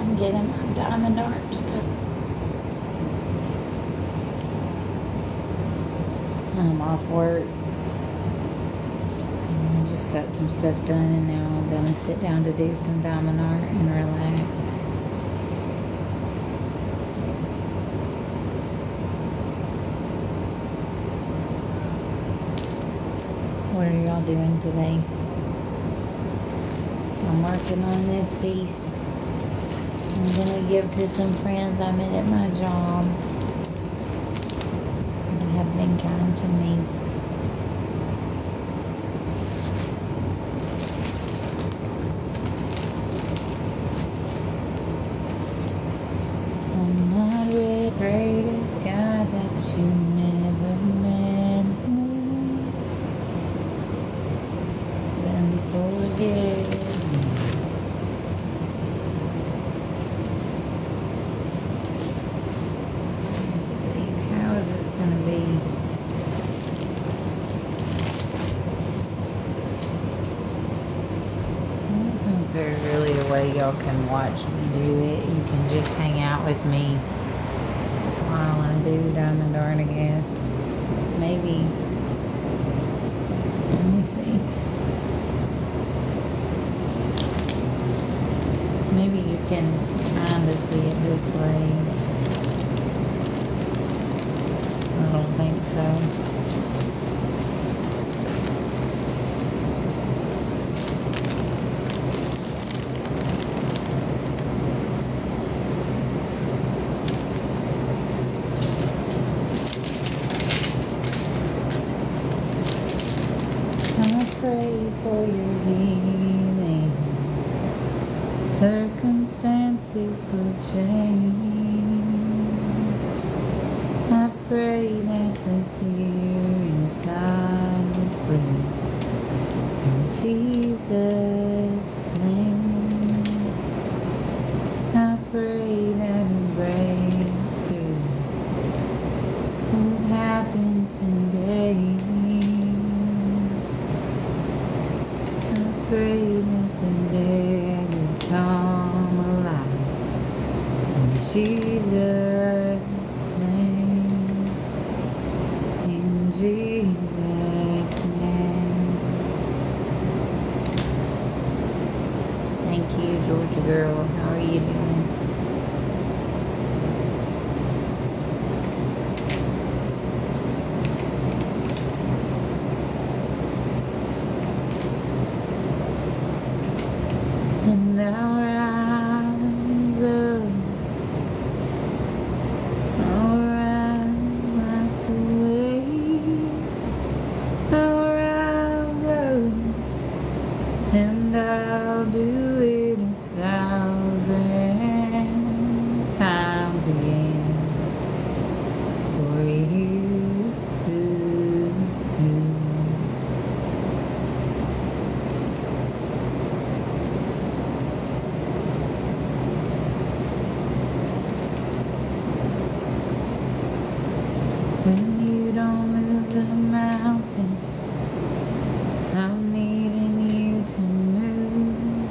I'm getting my diamond arts to. I'm off work. I just got some stuff done and now I'm gonna sit down to do some diamond art and relax. What are y'all doing today? I'm working on this piece. I'm gonna give to some friends I met at my job that have been kind to me. I'm not ready, pray to God that you never meant me. Then forget me. Let's see, how is this gonna be? I don't think there's really a way y'all can watch me do it. You can just hang out with me while I do diamond art, I guess. Maybe. Let me see. Maybe you can kind of see it this way. I don't think so. I'm afraid for your healing. Circumstances will change. I pray that the fear inside will flee. In Jesus' name, I pray that a breakthrough will happen today. I pray that the dead will come alive. In Jesus' name. In Jesus' name. Thank you, Georgia girl. How are you doing? And now rise up, I'll rise like the wave, I'll rise up, and I'll do it 1,000 times again for you. When you don't move the mountains, I'm needing you to move.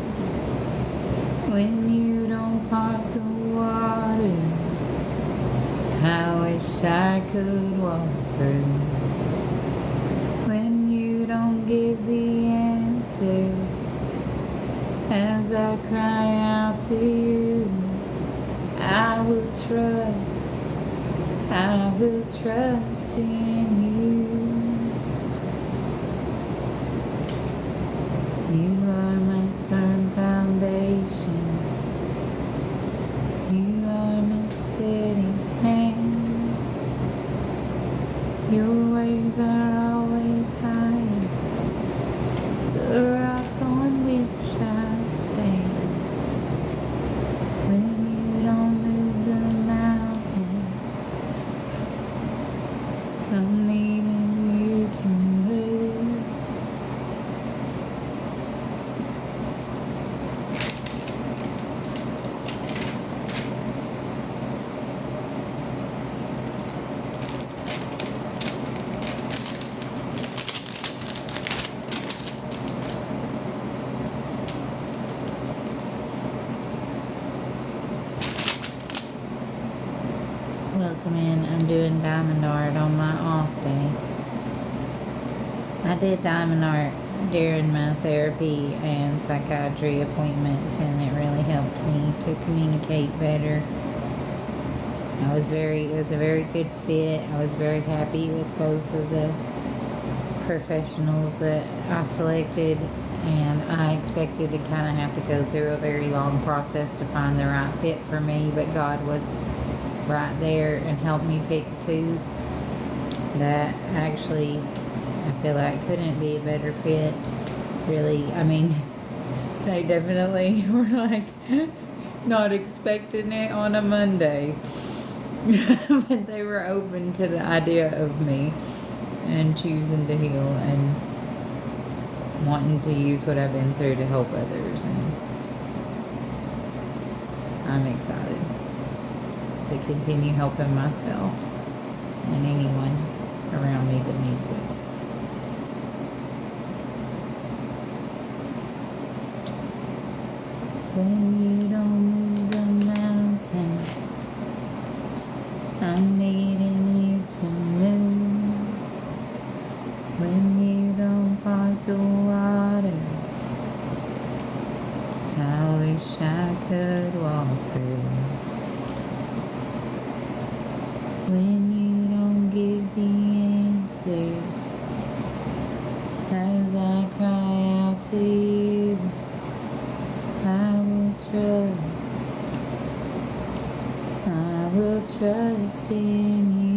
When you don't part the waters, I wish I could walk through. When you don't give the answers, as I cry out to you, I will trust in you. You are my firm foundation. You are my steady hand. Your ways are always higher, the rock on which I stand. When you don't move the mountain, I'm Welcome in. I'm doing diamond art on my off day. I did diamond art during my therapy and psychiatry appointments, and it really helped me to communicate better. It was a very good fit. I was very happy with both of the professionals that I selected, and I expected to kind of have to go through a very long process to find the right fit for me, but God was right there and helped me pick two that actually I feel like couldn't be a better fit. Really, I mean, they definitely were like not expecting it on a Monday. But they were open to the idea of me and choosing to heal and wanting to use what I've been through to help others. And I'm excited to continue helping myself and anyone around me that needs it. When you don't move the mountains, I'm needing you to move. When you don't part the waters, I wish I could walk through. When you don't give the answers, as I cry out to you, I will trust in you.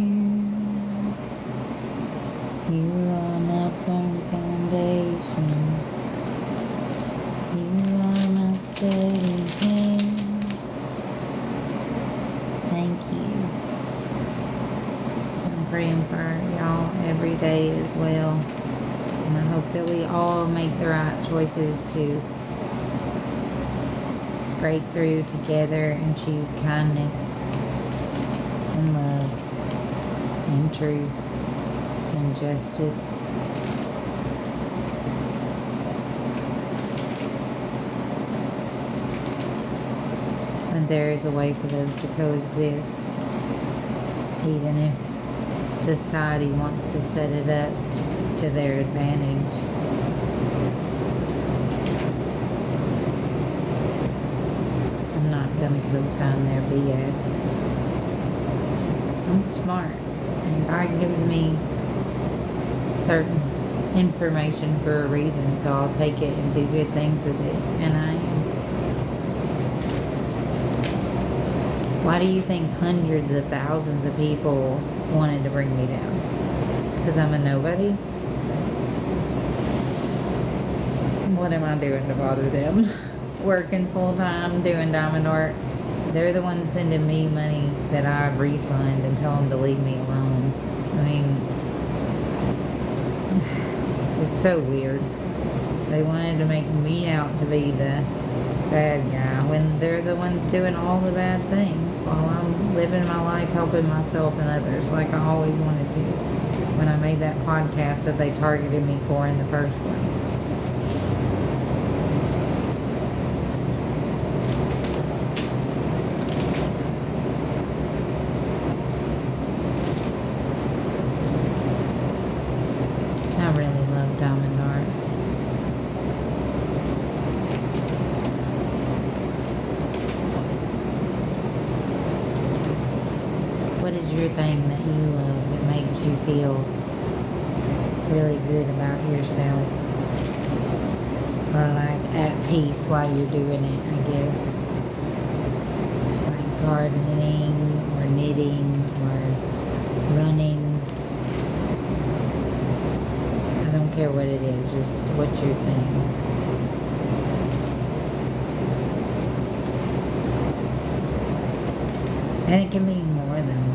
You are my firm foundation. You are my steady hand. Thank you. I'm praying for y'all every day as well. And I hope that we all make the right choices to break through together and choose kindness and love and truth and justice. And there is a way for those to coexist, even if society wants to set it up to their advantage. I'm not going to co-sign their BS. I'm smart, and God gives me certain information for a reason, so I'll take it and do good things with it, and I am. Why do you think hundreds of thousands of people wanted to bring me down? Because I'm a nobody? What am I doing to bother them? Working full-time, doing diamond art. They're the ones sending me money that I refund and tell them to leave me alone. I mean, it's so weird. They wanted to make me out to be the bad guy when they're the ones doing all the bad things while I'm living my life helping myself and others like I always wanted to when I made that podcast that they targeted me for in the first place. I really love diamond art. What is your thing that you love that makes you feel really good about yourself? Or like at peace while you're doing it, I guess. Like gardening or knitting or running. I don't care what it is, just what's your thing? And it can be more than one.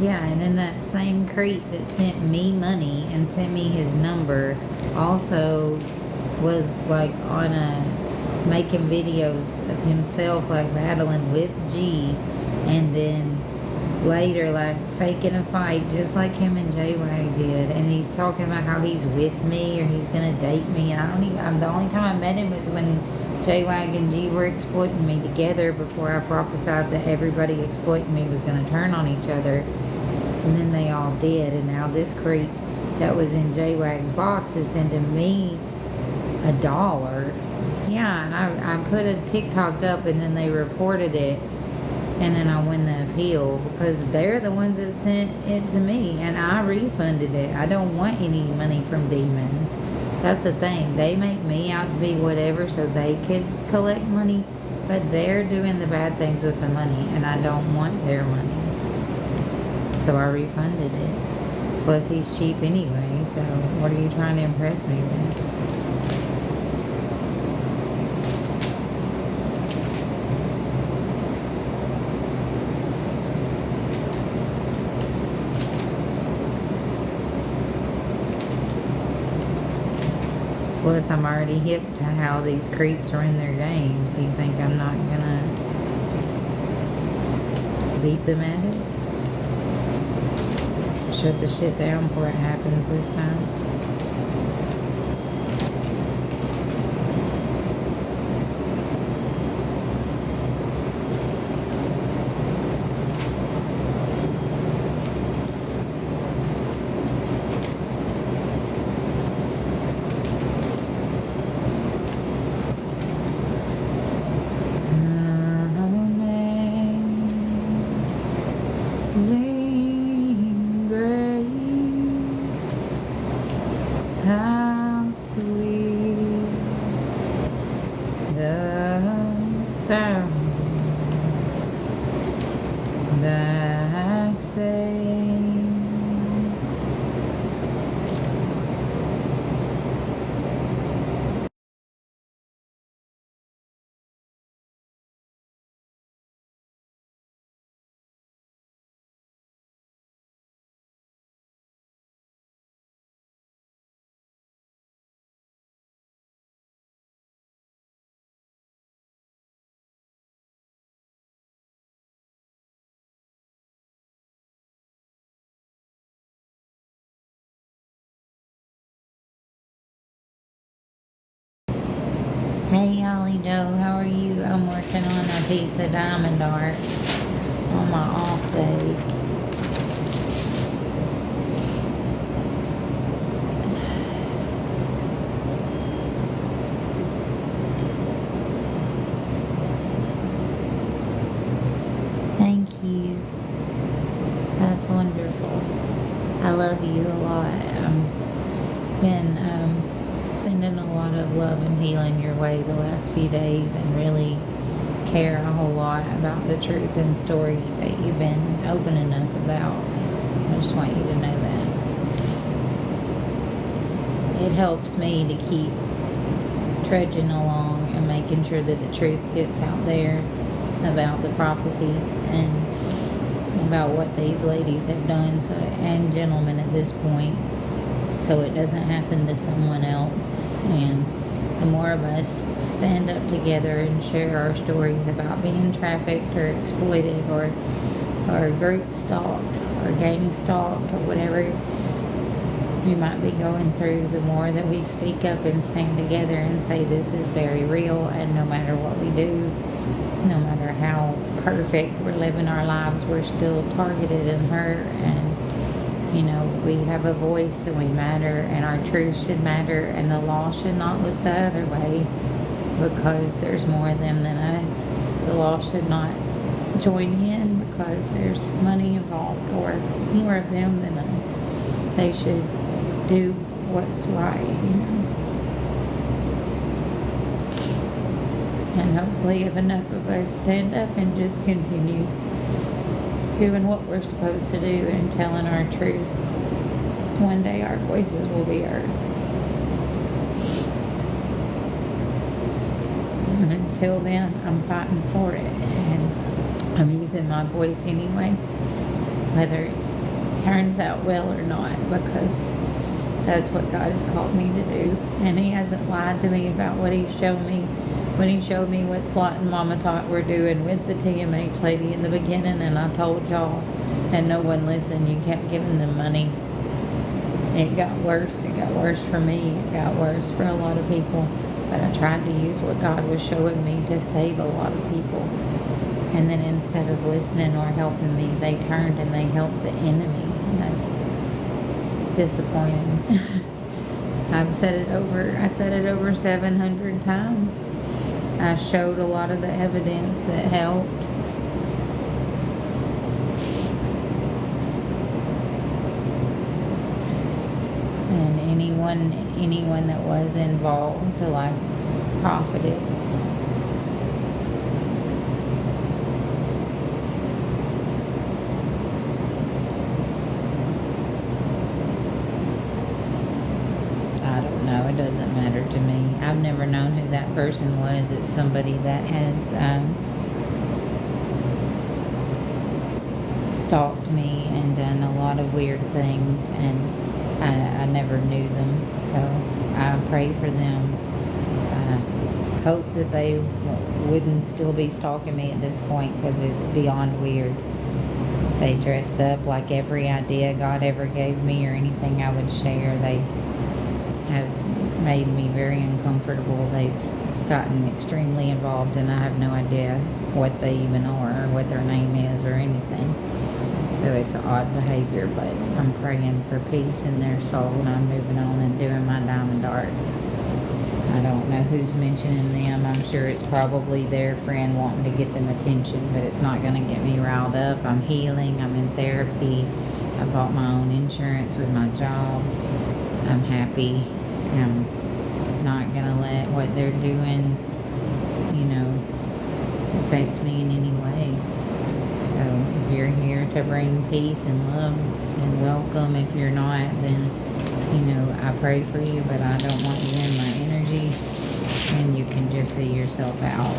Yeah, and then that same creep that sent me money and sent me his number also was like on a making videos of himself like battling with G, and then later like faking a fight just like him and J-Wag did, and he's talking about how he's with me or he's gonna date me, and the only time I met him was when J-Wag and G were exploiting me together, before I prophesied that everybody exploiting me was gonna turn on each other, and then they all did. And now this creep that was in J-Wag's box is sending me $1. Yeah, I put a TikTok up and then they reported it, and then I win the appeal because they're the ones that sent it to me, and I refunded it. I don't want any money from demons. That's the thing. They make me out to be whatever so they could collect money, but they're doing the bad things with the money, and I don't want their money. So I refunded it. Plus, he's cheap anyway, so what are you trying to impress me with? Plus, I'm already hip to how these creeps run their games. You think I'm not gonna beat them at it? Shut the shit down before it happens this time. Amazing grace, how sweet the sound that saved Hey, Ollie Doe, how are you? I'm working on a piece of diamond art on my off day. Thank you. That's wonderful. I love you a lot. I've been sending a lot of love and healing your way the last few days, and really care a whole lot about the truth and story that you've been opening up about. I just want you to know that. It helps me to keep trudging along and making sure that the truth gets out there about the prophecy and about what these ladies have done, so, and gentlemen at this point, so it doesn't happen to someone else. And the more of us stand up together and share our stories about being trafficked or exploited or group stalked or gang stalked or whatever you might be going through, the more that we speak up and stand together and say this is very real, and no matter what we do, no matter how perfect we're living our lives, we're still targeted and hurt, and you know, we have a voice and we matter, and our truth should matter, and the law should not look the other way because there's more of them than us. The law should not join in because there's money involved or more of them than us. They should do what's right, you know. And hopefully if enough of us stand up and just continue doing what we're supposed to do and telling our truth, one day our voices will be heard. And until then, I'm fighting for it, and I'm using my voice anyway, whether it turns out well or not, because that's what God has called me to do. And He hasn't lied to me about what He's shown me when he showed me what Slot and Mama Tot were doing with the TMH lady in the beginning, and I told y'all, and no one listened. You kept giving them money. It got worse. It got worse for me. It got worse for a lot of people. But I tried to use what God was showing me to save a lot of people. And then instead of listening or helping me, they turned and they helped the enemy. And that's disappointing. I said it over 700 times. I showed a lot of the evidence that helped. And anyone that was involved, like, profited. I don't know. It doesn't matter to me. I've never known who that person was. It's somebody that has stalked me and done a lot of weird things, and I never knew them. So I pray for them. I hope that they wouldn't still be stalking me at this point, because it's beyond weird. They dressed up like every idea God ever gave me or anything I would share. They have made me very uncomfortable. They've gotten extremely involved, and I have no idea what they even are or what their name is or anything. So it's odd behavior, but I'm praying for peace in their soul, and I'm moving on and doing my diamond art. I don't know who's mentioning them. I'm sure it's probably their friend wanting to get them attention, but it's not going to get me riled up. I'm healing. I'm in therapy. I bought my own insurance with my job. I'm happy. I'm not going to let what they're doing, affect me in any way. So if you're here to bring peace and love, and welcome. If you're not, then, I pray for you, but I don't want you in my energy, and you can just see yourself out.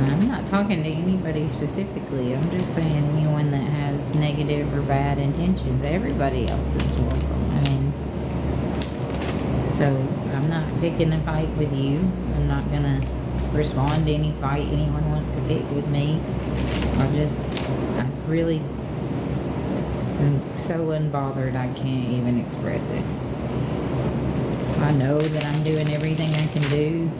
I'm not talking to anybody specifically. I'm just saying anyone that has negative or bad intentions. Everybody else is welcome. So I'm not picking a fight with you. I'm not gonna respond to any fight anyone wants to pick with me. I really am so unbothered I can't even express it. I know that I'm doing everything I can do.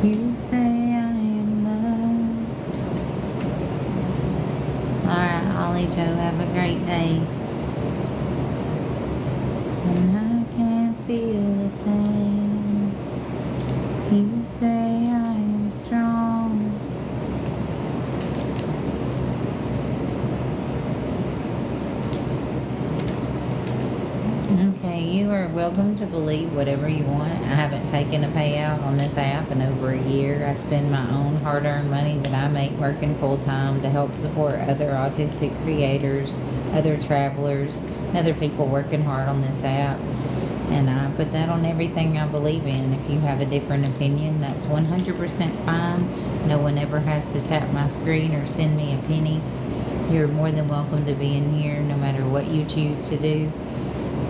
You say I am loved. Alright, Holly Joe, have a great day. And I can't feel a thing. You say I am strong. Okay, you are welcome to believe whatever you want. I haven't taken a payout on this app in over a year. I spend my own hard-earned money that I make working full-time to help support other autistic creators, other travelers, and other people working hard on this app. And I put that on everything I believe in. If you have a different opinion, that's 100% fine. No one ever has to tap my screen or send me a penny. You're more than welcome to be in here no matter what you choose to do.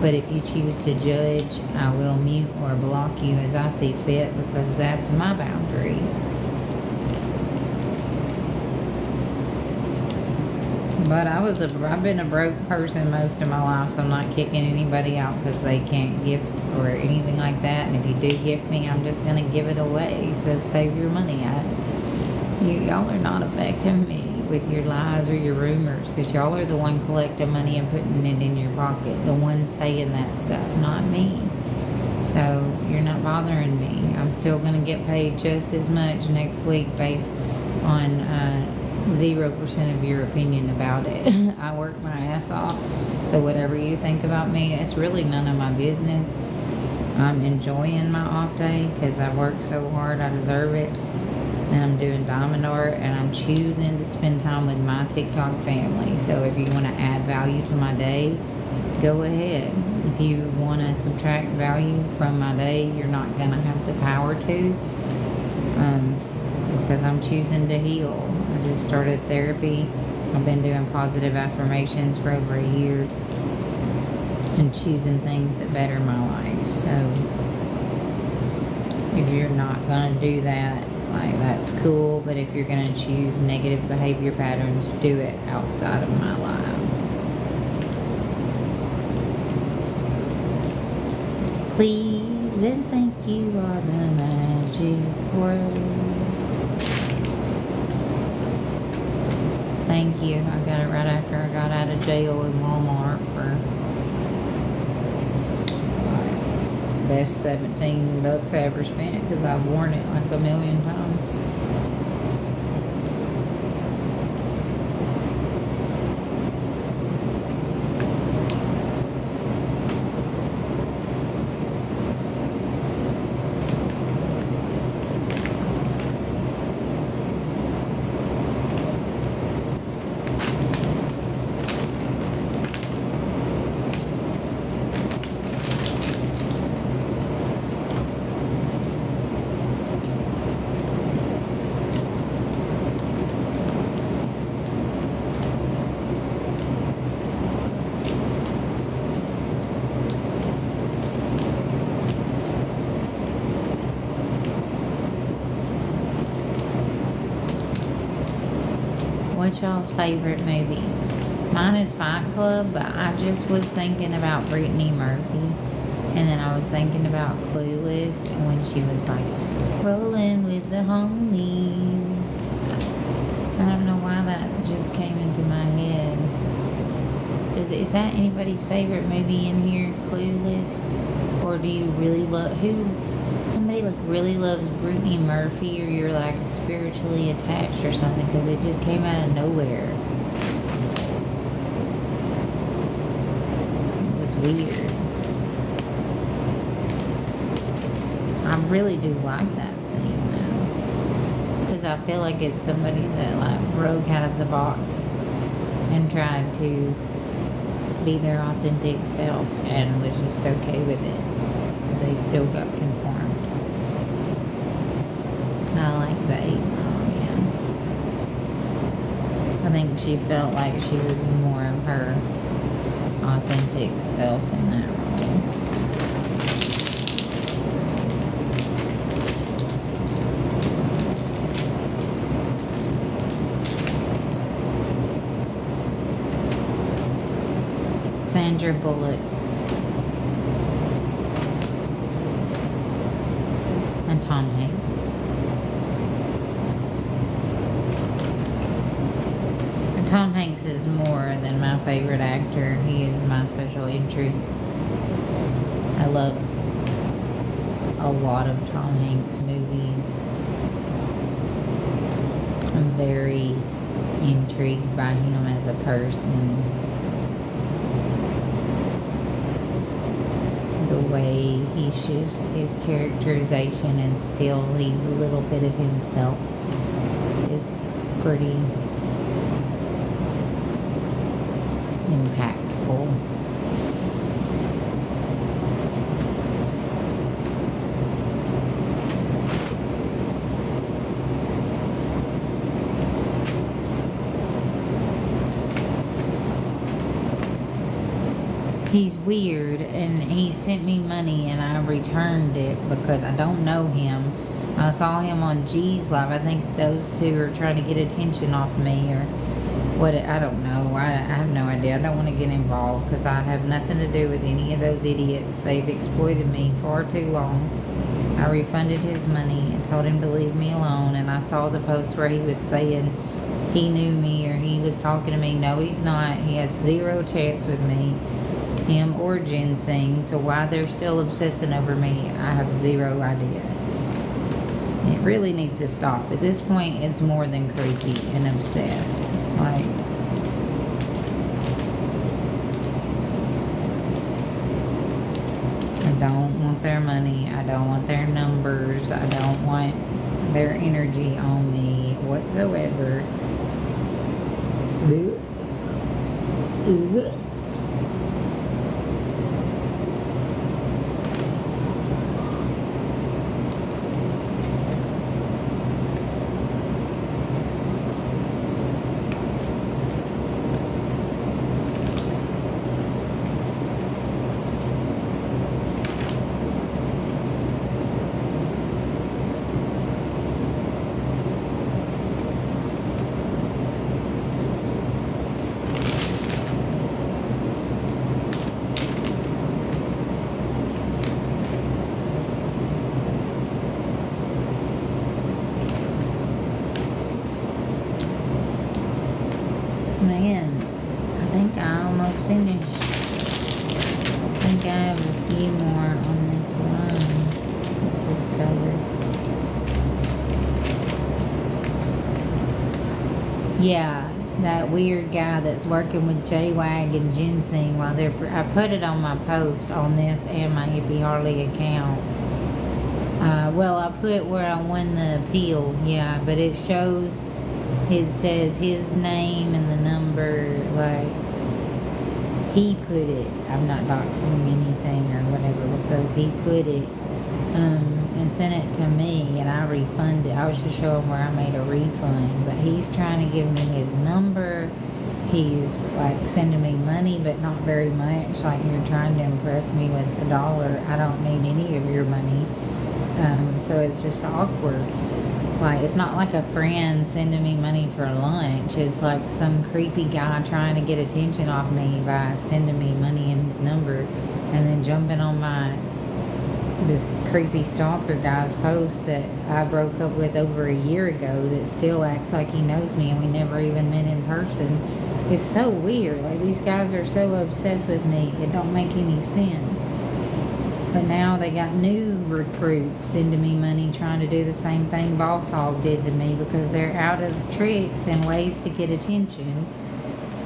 But if you choose to judge, I will mute or block you as I see fit, because that's my boundary. But I've been a broke person most of my life, so I'm not kicking anybody out because they can't gift or anything like that. And if you do gift me, I'm just going to give it away. So save your money. Y'all are not affecting me with your lies or your rumors, because y'all are the one collecting money and putting it in your pocket, the one saying that stuff, not me. So you're not bothering me. I'm still going to get paid just as much next week based on 0% of your opinion about it. I work my ass off, so whatever you think about me, it's really none of my business. I'm enjoying my off day because I work so hard, I deserve it. And I'm doing diamond art, and I'm choosing to spend time with my TikTok family. So if you want to add value to my day, go ahead. If you want to subtract value from my day, you're not going to have the power to, because I'm choosing to heal. I just started therapy. I've been doing positive affirmations for over a year and choosing things that better my life. So if you're not going to do that, like, that's cool. But if you're going to choose negative behavior patterns, do it outside of my life. Please and thank you are the magic words. Thank you. I got it right after I got out of jail in Walmart for best 17 bucks I ever spent, because I've worn it like a million times. What's y'all's favorite movie? Mine is Fight Club, but I just was thinking about Brittany Murphy. And then I was thinking about Clueless, and when she was like, rolling with the homies. I don't know why that just came into my head. Is that anybody's favorite movie in here, Clueless? Or do you really love, somebody like really loves Brittany Murphy, or you're like spiritually attached or something, because it just came out of nowhere. It was weird. I really do like that scene though, because I feel like it's somebody that like broke out of the box and tried to be their authentic self and was just okay with it. They still got conformed. I like the 8-Mile, yeah. I think she felt like she was more of her authentic self in that role. Sandra Bullock and Tom Hanks. And Tom Hanks is more than my favorite actor. He is my special interest. I love a lot of Tom Hanks movies. I'm very intrigued by him as a person. The way he shifts his characterization and still leaves a little bit of himself is pretty impactful. He's weird, and he sent me money and I returned it because I don't know him. I saw him on G's Live. I think those two are trying to get attention off me or what. I don't know. I have no idea. I don't want to get involved because I have nothing to do with any of those idiots. They've exploited me far too long. I refunded his money and told him to leave me alone, and I saw the post where he was saying he knew me or he was talking to me. No, he's not. He has zero chance with me. Him or Ginseng, so why they're still obsessing over me, I have zero idea. It really needs to stop. At this point, it's more than creepy and obsessed. Like, I don't want their money. I don't want their numbers. I don't want their energy on me whatsoever. Man, I think I almost finished. I think I have a few more on this line, this cover. Yeah, that weird guy that's working with J-Wag and Ginseng while they're... I put it on my post on this and my Hippeeharlee account. Well, I put where I won the appeal, yeah, but it shows... It says his name and the number, like, he put it. I'm not doxing anything or whatever because he put it and sent it to me and I refunded. I was just showing where I made a refund, but he's trying to give me his number. He's, like, sending me money, but not very much. Like, you're trying to impress me with $1. I don't need any of your money. So it's just awkward. Like, it's not like a friend sending me money for lunch. It's like some creepy guy trying to get attention off me by sending me money and his number and then jumping on this creepy stalker guy's post that I broke up with over a year ago that still acts like he knows me and we never even met in person. It's so weird. Like, these guys are so obsessed with me. It don't make any sense. But now they got new recruits sending me money trying to do the same thing Boss Hog did to me because they're out of tricks and ways to get attention.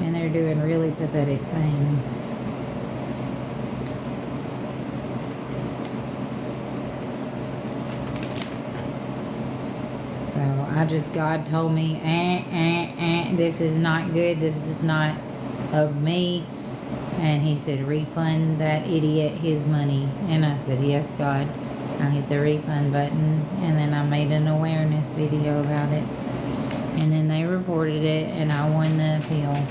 And they're doing really pathetic things. So God told me, this is not good. This is not of me. And he said, refund that idiot his money. And I said, yes, God. I hit the refund button. And then I made an awareness video about it. And then they reported it, and I won the appeal.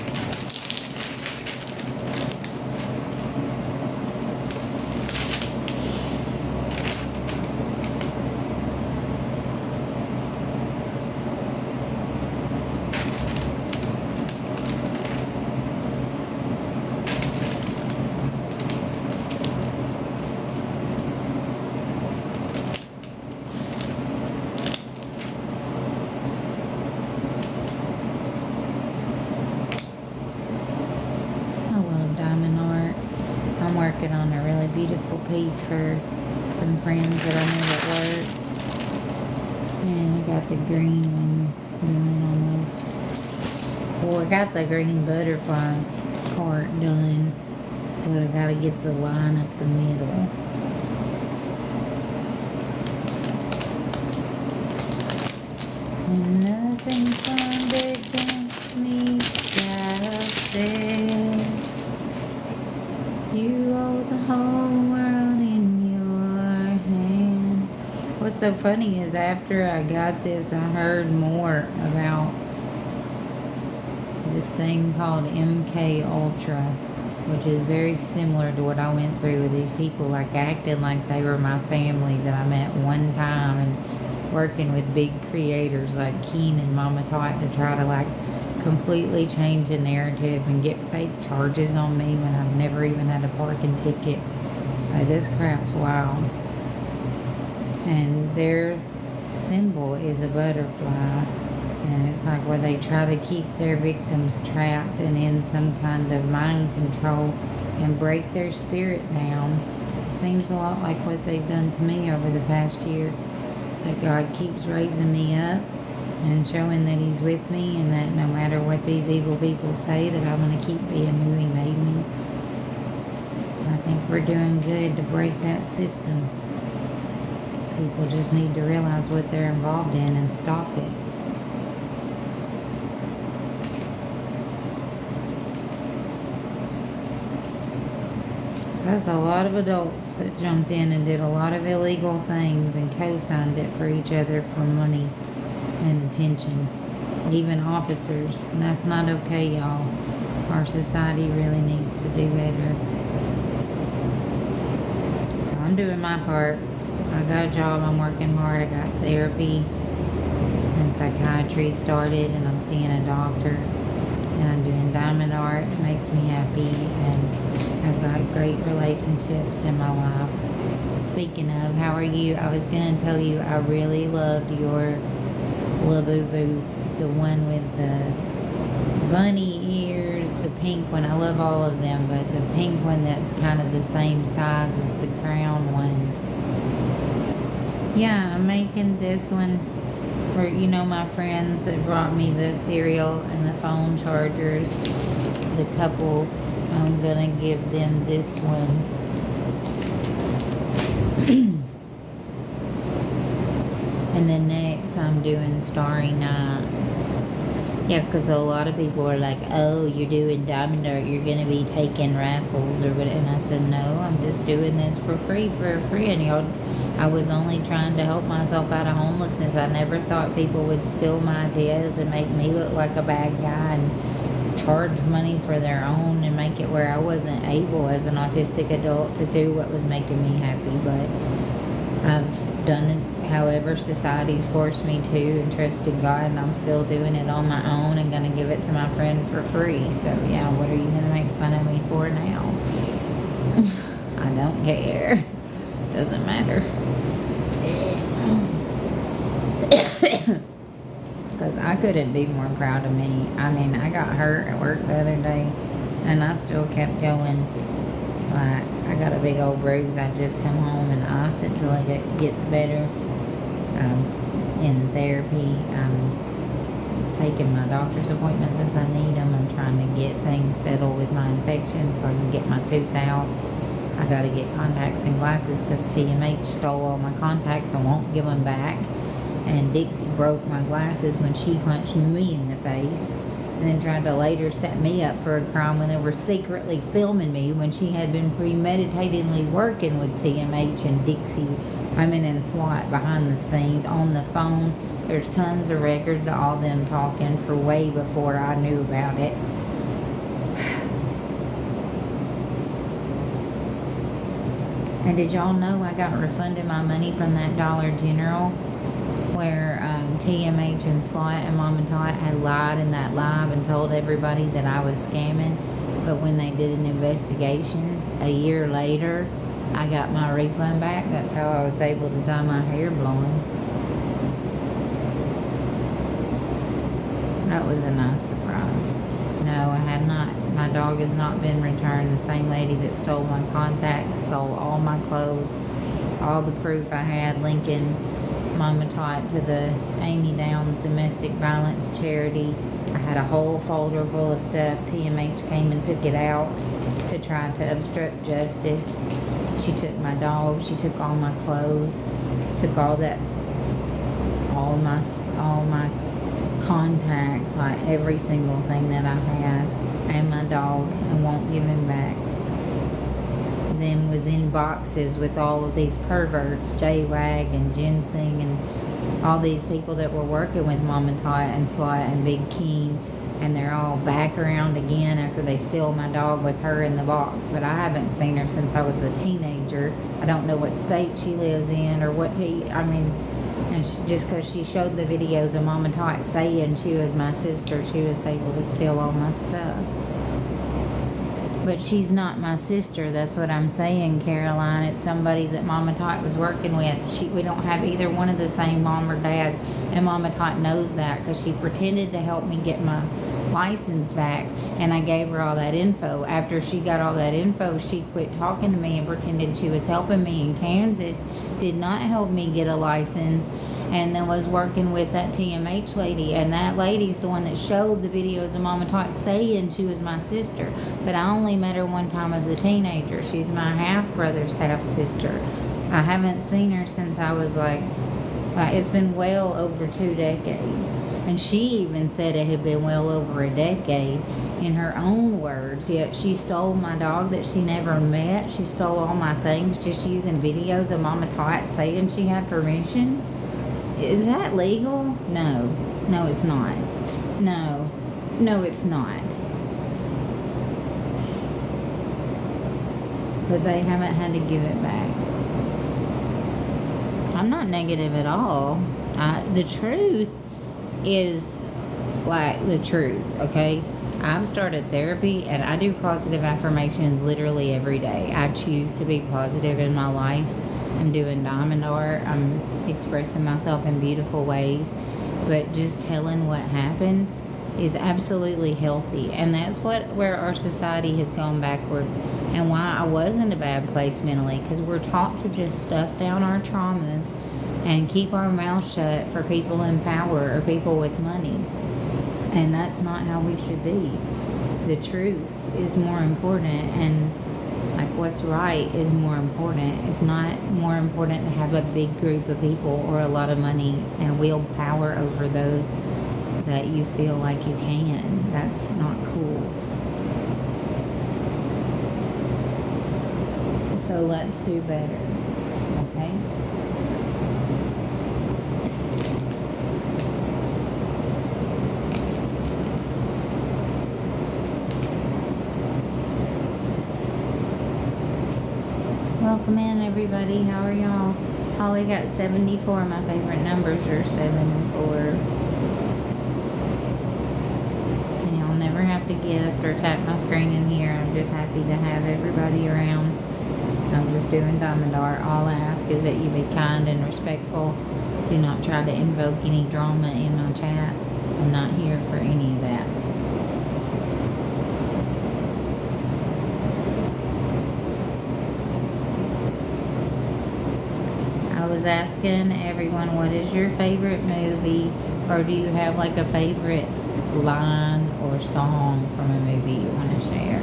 I'm working on a really beautiful piece for some friends that I know at work. And I got the green one done almost. Well, I got the green butterflies part done, but I gotta get the line up the middle. And nothing's found against me, shall stand. You hold the whole world in your hand. What's so funny is after I got this, I heard more about this thing called MK Ultra, which is very similar to what I went through with these people, like acting like they were my family that I met one time, and working with big creators like Keen and Mama Tot to try to like completely change the narrative and get fake charges on me when I've never even had a parking ticket. Like, this crap's wild. And their symbol is a butterfly, and it's like where they try to keep their victims trapped and in some kind of mind control and break their spirit down. It seems a lot like what they've done to me over the past year. that God keeps raising me up and showing that He's with me, and that no matter what these evil people say, that I'm going to keep being who He made me. I think we're doing good to break that system. People just need to realize what they're involved in and stop it. There's a lot of adults that jumped in and did a lot of illegal things and co-signed it for each other for money and attention. Even officers. And that's not okay, y'all. Our society really needs to do better. So I'm doing my part. I got a job. I'm working hard. I got therapy and psychiatry started, and I'm seeing a doctor. And I'm doing diamond art. It makes me happy. And I've got great relationships in my life. Speaking of, how are you? I was going to tell you I really loved your Labubu, the one with the bunny ears, the pink one. I love all of them, but the pink one that's kind of the same size as the crown one. Yeah, I'm making this one for, you know, my friends that brought me the cereal and the phone chargers. The couple, I'm gonna give them this one. And then next I'm doing Starry Night. Yeah, because a lot of people are like, oh, you're doing diamond art, you're gonna be taking raffles or whatever. And I said, no, I'm just doing this for free for a friend. Y'all, I was only trying to help myself out of homelessness. I never thought people would steal my ideas and make me look like a bad guy and charge money for their own and make it where I wasn't able as an autistic adult to do what was making me happy. But I've done it however society's forced me to, and trusted God, and I'm still doing it on my own and gonna give it to my friend for free. So yeah, what are you gonna make fun of me for now? I don't care. Doesn't matter. Because I couldn't be more proud of me. I mean, I got hurt at work the other day, and I still kept going. Like, I got a big old bruise. I just come home and ice it till it gets better. In therapy, I'm taking my doctor's appointments as I need them. I'm trying to get things settled with my infection so I can get my tooth out. I got to get contacts and glasses because TMH stole all my contacts and won't give them back. And Dixie broke my glasses when she punched me in the face, and then tried to later set me up for a crime when they were secretly filming me when she had been premeditatedly working with TMH and Dixie. And SWAT behind the scenes on the phone. There's tons of records of all them talking for way before I knew about it. And did y'all know I got refunded my money from that Dollar General where TMH and Slot and Mom and Tot had lied in that live and told everybody that I was scamming? But when they did an investigation a year later, I got my refund back. That's how I was able to dye my hair blonde. That was a nice surprise. No, I have not. My dog has not been returned. The same lady that stole my contacts stole all my clothes, all the proof I had linking Mama Tot to the Amy Downs Domestic Violence Charity. I had a whole folder full of stuff. TMH came and took it out to try to obstruct justice. She took my dog. She took all my clothes. Took all my contacts, like every single thing that I had, and my dog, and won't give him back. Then was in boxes with all of these perverts, J-Wag and Ginseng and all these people that were working with Mama Tot and Slot and Big Keen, and they're all back around again after they steal my dog with her in the box. But I haven't seen her since I was a teenager. I don't know what state she lives in or what and just because she showed the videos of Mama Tot saying she was my sister, she was able to steal all my stuff. But she's not my sister. That's what I'm saying, Caroline. It's somebody that Mama Tot was working with. We don't have either one of the same mom or dads, and Mama Tot knows that because she pretended to help me get my license back, and I gave her all that info. After she got all that info, she quit talking to me and pretended she was helping me in Kansas, did not help me get a license, and then was working with that TMH lady, and that lady's the one that showed the videos of Mama Tot saying she was my sister. But I only met her one time as a teenager. She's my half-brother's half-sister. I haven't seen her since I was like it's been well over 2 decades. And she even said it had been well over a decade in her own words. Yet she stole my dog that she never met. She stole all my things just using videos of Mama Tot saying she had permission. Is that legal? No. No, it's not. No. No, it's not. But they haven't had to give it back. I'm not negative at all. The truth is like the truth, okay? I've started therapy and I do positive affirmations literally every day. I choose to be positive in my life. I'm doing diamond art. I'm expressing myself in beautiful ways. But just telling what happened is absolutely healthy. And that's where our society has gone backwards and why I was in a bad place mentally, because we're taught to just stuff down our traumas and keep our mouth shut for people in power or people with money. And that's not how we should be. The truth is more important, and like what's right is more important. It's not more important to have a big group of people or a lot of money and wield power over those that you feel like you can. That's not cool. So let's do better, okay? Welcome in, everybody. How are y'all? Holly got 74. My favorite numbers are 7 and 4. And y'all never have to gift or tap my screen in here. I'm just happy to have everybody around. I'm just doing diamond art. All I ask is that you be kind and respectful. Do not try to invoke any drama in my chat. I'm not here for any of that. I was asking everyone, what is your favorite movie? Or do you have like a favorite line or song from a movie you want to share?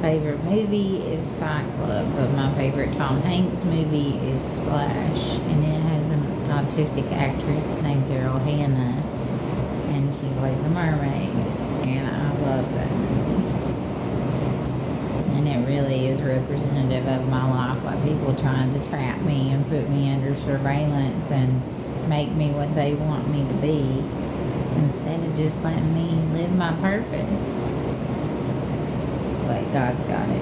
Favorite movie is Fight Club, but my favorite Tom Hanks movie is Splash, and it has an autistic actress named Daryl Hannah, and she plays a mermaid, and I love that movie. And it really is representative of my life, like people trying to trap me and put me under surveillance and make me what they want me to be, instead of just letting me live my purpose. But God's got it.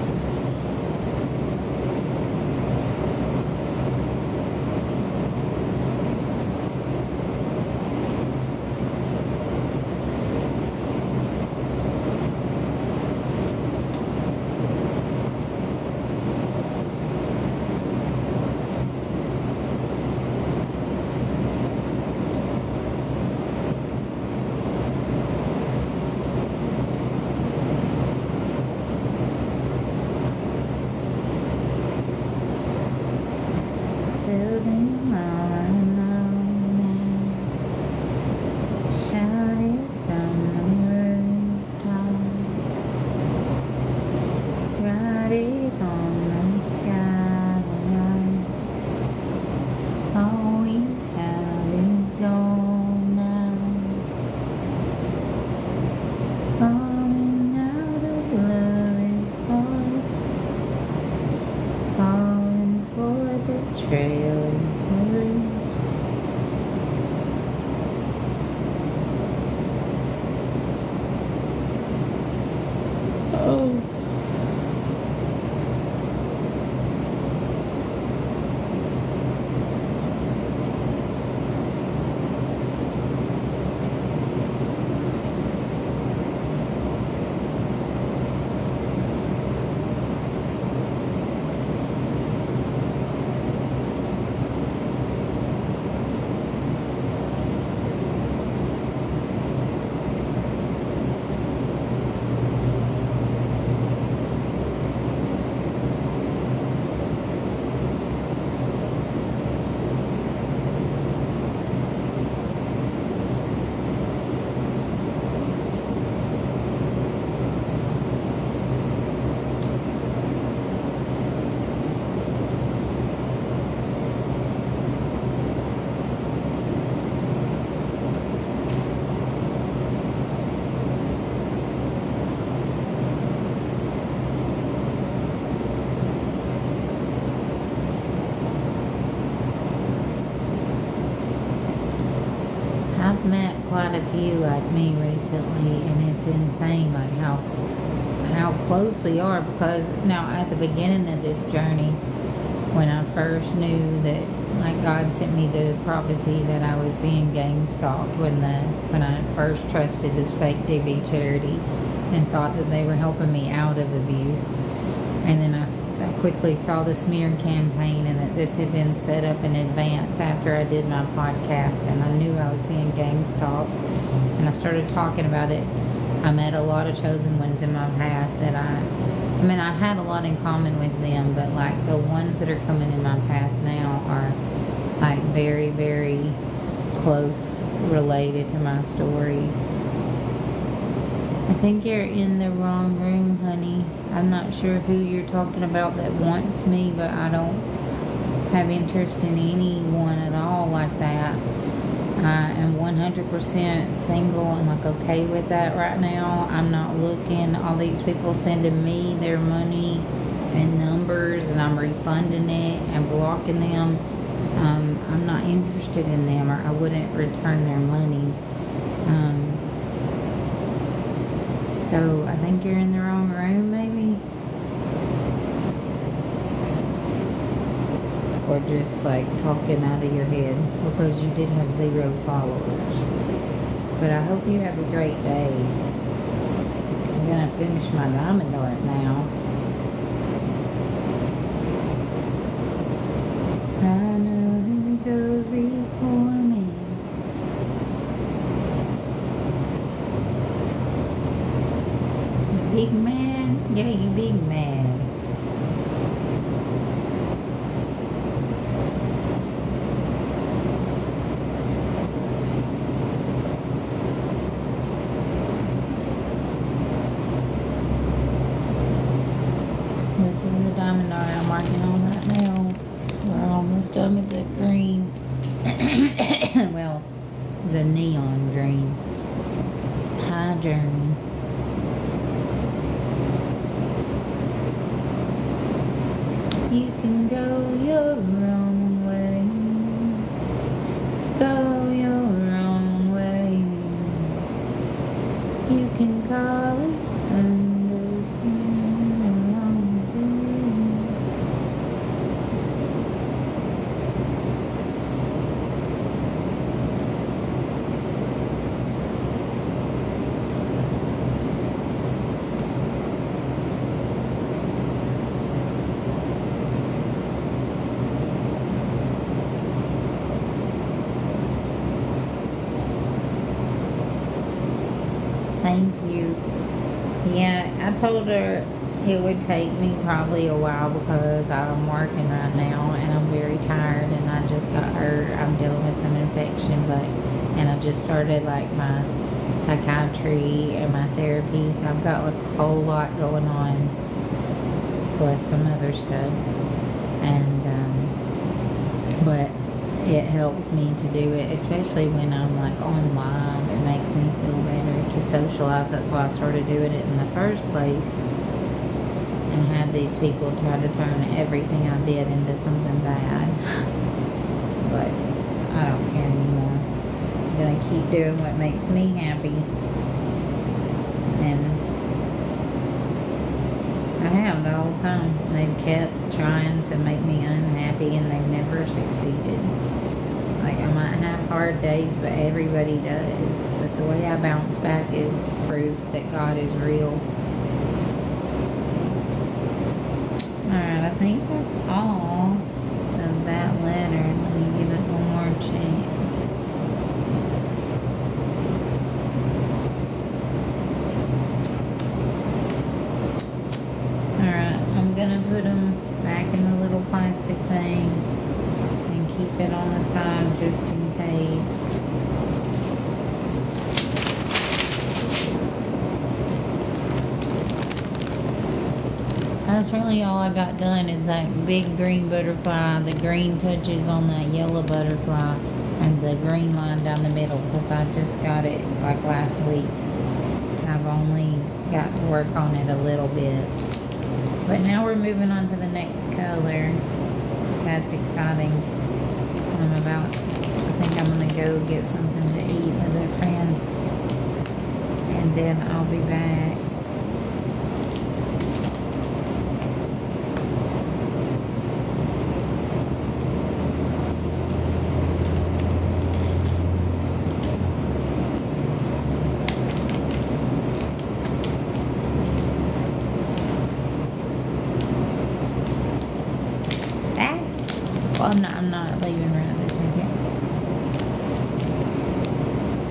Trails met quite a few like me recently, and it's insane like how close we are. Because now at the beginning of this journey, when I first knew that like God sent me the prophecy that I was being gang stalked, when I first trusted this fake DV charity and thought that they were helping me out of abuse, and then I quickly saw the smear campaign and that this had been set up in advance after I did my podcast, and I knew I was being gang stalked, and I started talking about it. I met a lot of chosen ones in my path that I mean, I had a lot in common with them, but like the ones that are coming in my path now are like very, very close related to my stories. I think you're in the wrong room, honey. I'm not sure who you're talking about that wants me, but I don't have interest in anyone at all like that. I am 100% single and like okay with that right now. I'm not looking. All these people sending me their money and numbers, and I'm refunding it and blocking them. I'm not interested in them, or I wouldn't return their money. So I think you're in the wrong room, maybe. Or just like talking out of your head, because you did have 0 followers. But I hope you have a great day. I'm gonna finish my diamond art now. I know who goes before me. Big man, yeah, you big man. This is the diamond art I'm working on right now. We're almost done with the green. Well, the neon green. Hi, Journey. You can go your own way. Go your own way. You can call it under your own way. Thank you. Yeah, I told her it would take me probably a while because I'm working right now and I'm very tired and I just got hurt. I'm dealing with some infection, and I just started like my psychiatry and my therapy, so I've got like a whole lot going on, plus some other stuff. And but it helps me to do it, especially when I'm like on live. It makes me feel better to socialize. That's why I started doing it in the first place, and had these people try to turn everything I did into something bad. But I don't care anymore. I'm gonna keep doing what makes me happy, and I have the whole time. They've kept trying to make me unhappy, and they've never succeeded. Like, I might have hard days, but everybody does. But the way I bounce back is proof that God is real. Alright, I think that's all of that letter. Let me give it one more check. Alright, I'm gonna put them back in the little plastic thing and keep it on the side just in case. That's really all I got done is that big green butterfly, the green touches on that yellow butterfly, and the green line down the middle, because I just got it like last week. I've only got to work on it a little bit. But now we're moving on to the next color. That's exciting. I think I'm gonna go get something to eat with then I'll be back. Well, I'm not leaving right this second.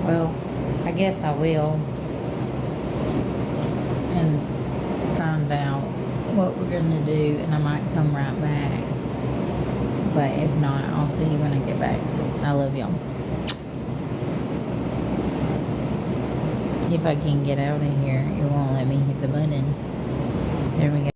Well, I guess I will. And find out what we're gonna do, and I might come right back. But if not, I'll see you when I get back. I love y'all. If I can get out of here, it won't let me hit the button. There we go.